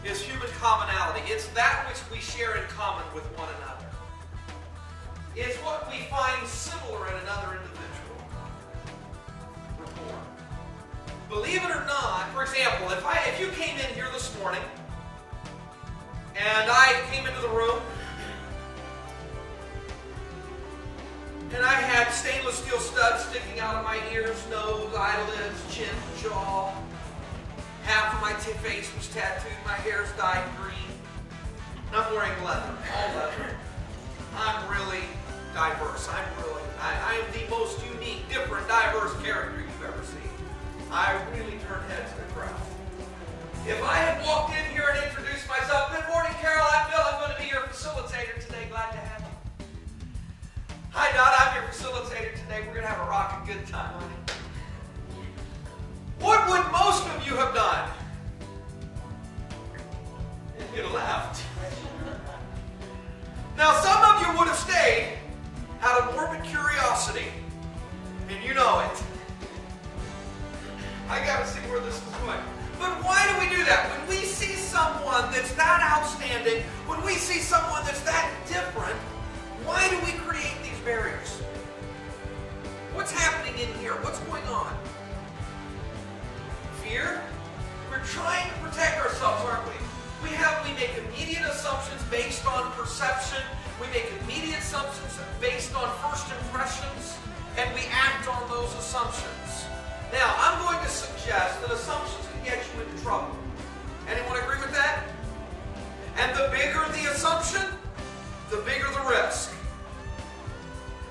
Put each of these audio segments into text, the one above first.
is human commonality. It's that which we share in common with one another. It's what we find similar in another individual. Rapport. Believe it or not, for example, if you came in here this morning and I came into the room and I had stainless steel studs sticking out of my ears, nose, eyelids, chin, jaw. Half of my face was tattooed. My hair's dyed green. And I'm wearing leather, all leather. I'm really diverse. I am the most unique, different, diverse character you've ever seen. I really turn heads in the crowd. If I had walked in here and introduced myself, good morning, Carol, I'm Bill. I'm going to be your facilitator today. Glad to have you. Hi, Dot. I'm your facilitator today. We're going to have a rocking good time, honey. What would most of you have done? You'd have left. Now, some of you would have stayed out of morbid curiosity, and you know it. I got to see where this is going. But why do we do that? When we see someone that's that outstanding, when we see someone that's that different, why do we create these barriers? What's happening in here? What's going on? Fear? We're trying to protect ourselves, aren't we? We make immediate assumptions based on perception. We make immediate assumptions based on first impressions, and we act on those assumptions. Now, I'm going to suggest that assumptions can get you into trouble. Anyone agree with that? And the bigger the assumption, the bigger the risk.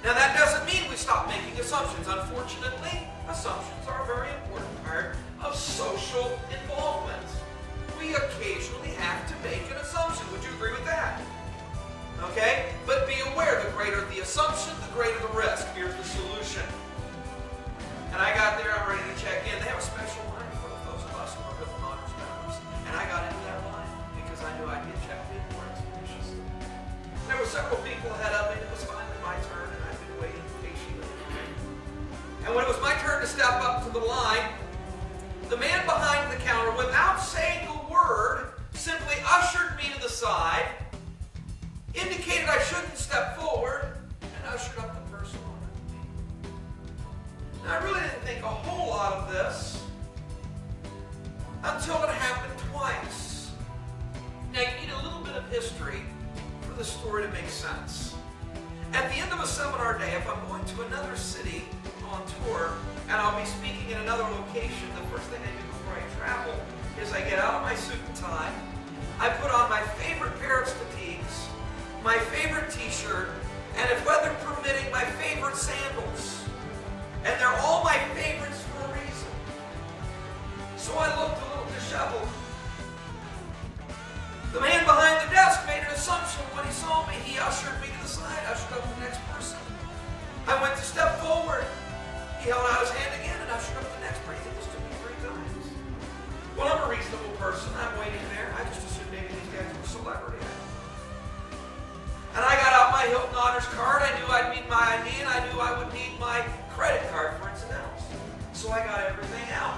Now, that doesn't mean we stop making assumptions. Unfortunately, assumptions are a very important part of social involvement. We occasionally have to make an assumption. Would you agree with that? Okay? But be aware, the greater the assumption, the greater the risk. Here's the solution. And I got there, I'm ready to check in. They have a special line for those of us who are Hilton Honors members. And I got into that line because I knew I'd get checked in more expeditiously. There were several people ahead of me. It was finally my turn, and I've been waiting patiently. And when it was my turn to step up to the line, the man behind the counter, without saying a word, simply ushered me to the side, indicated I shouldn't step forward, and ushered up the person behind me. Now, I really didn't think a whole lot of this until it happened twice. Now, you need a little bit of history for the story to make sense. At the end of a seminar day, if I'm going to another city on tour, and I'll be speaking in another location, the first thing I do before I travel is I get out of my suit and tie, I put on my favorite pair of fatigues, my favorite t-shirt, and if weather permitting, my favorite sandals. And they're all my favorites for a reason. So I looked a little disheveled. The man behind the desk made an assumption when he saw me. He ushered me to the side, ushered up the next person. I went to step forward. He held out his hand again and ushered up the next person. He did this to me 3 times. Well, I'm a reasonable person. I'm waiting there. I just assumed maybe these guys were celebrity. And I got out my Hilton Honors card. I knew I'd need my ID, and I knew I would need my credit card for incidentals. So I got everything out.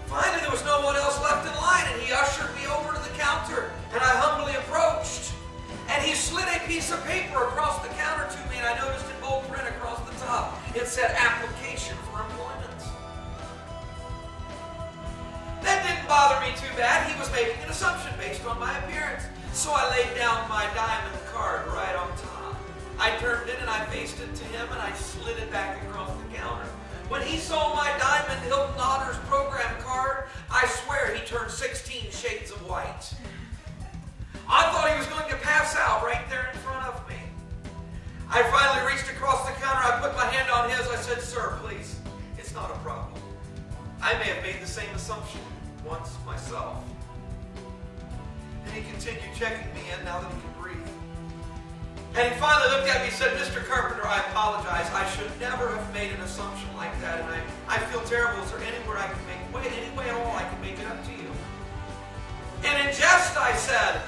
Finally, there was no one else left in line, and he ushered me over to the counter, and I humbly approached. And he slid a piece of paper across the counter to me, and I noticed in bold print across the top, it said application for employment. That didn't bother me too bad. He was making an assumption based on my appearance. So I laid down my diamond card right on top. I turned it and I faced it to him, and I slid it back across the counter. When he saw my Diamond Hilton Honors program card, I swear he turned 16 shades of white. I thought he was going to pass out right there in front of me. I finally reached across the counter. I put my hand on his. I said, "Sir, please, it's not a problem. I may have made the same assumption once myself." And he continued checking me in now that he could breathe. And he finally looked at me and said, "Mr. Carpenter, I apologize. I should never have made an assumption like that, and I feel terrible. Is there anywhere I can make, any way at all I can make it up to you?" And in jest I said,